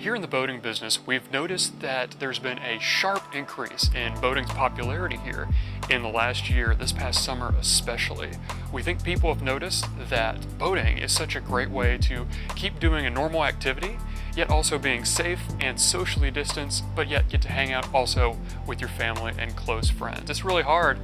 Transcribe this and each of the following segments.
Here in the boating business, we've noticed that there's been a sharp increase in boating's popularity here in the last year, this past summer especially. We think people have noticed that boating is such a great way to keep doing a normal activity, yet also being safe and socially distanced, but yet get to hang out also with your family and close friends. It's really hard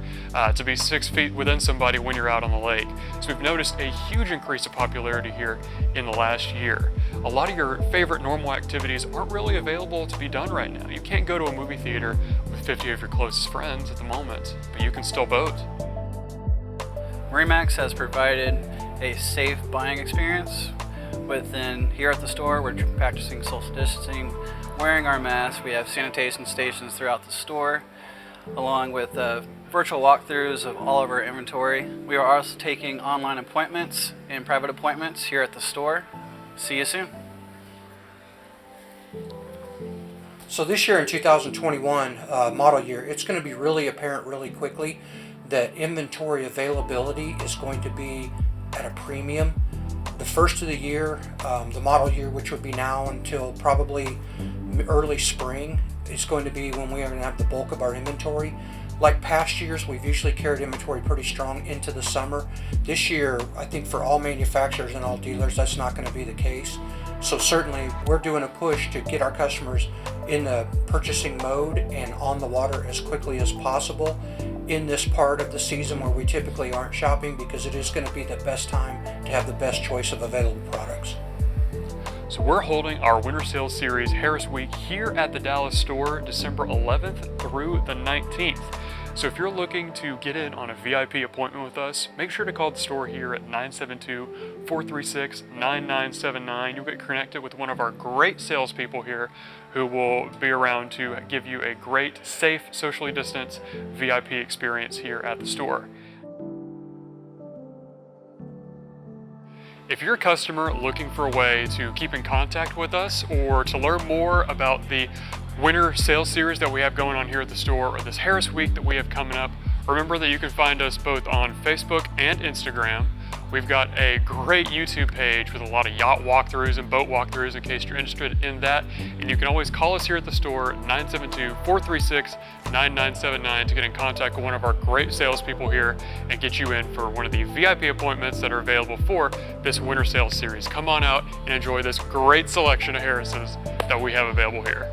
to be 6 feet within somebody when you're out on the lake. So we've noticed a huge increase of popularity here in the last year. A lot of your favorite normal activities aren't really available to be done right now. You can't go to a movie theater with 50 of your closest friends at the moment, but you can still boat. MarineMax has provided a safe buying experience. Within here at the store, we're practicing social distancing, wearing our masks. We have sanitation stations throughout the store, along with virtual walkthroughs of all of our inventory. We are also taking online appointments and private appointments here at the store. See you soon. So this year in 2021 model year, it's going to be really apparent really quickly that inventory availability is going to be at a premium. The first of the year, the model year, which would be now until probably early spring, is going to be when we are going to have the bulk of our inventory. Like past years, we've usually carried inventory pretty strong into the summer. This year, I think for all manufacturers and all dealers, that's not going to be the case. So certainly, we're doing a push to get our customers in the purchasing mode and on the water as quickly as possible in this part of the season where we typically aren't shopping, because it is going to be the best time to have the best choice of available products. So we're holding our Winter Sales Series Harris Week here at the Dallas store December 11th through the 19th. So if you're looking to get in on a VIP appointment with us, make sure to call the store here at 972-436-9979. You'll get connected with one of our great salespeople here who will be around to give you a great, safe, socially distanced VIP experience here at the store. If you're a customer looking for a way to keep in contact with us or to learn more about the Winter Sales Series that we have going on here at the store, or this Harris Week that we have coming up, remember that you can find us both on Facebook and Instagram. We've got a great YouTube page with a lot of yacht walkthroughs and boat walkthroughs in case you're interested in that. And you can always call us here at the store, 972-436-9979, to get in contact with one of our great salespeople here and get you in for one of the VIP appointments that are available for this Winter Sales Series. Come on out and enjoy this great selection of Harrises that we have available here.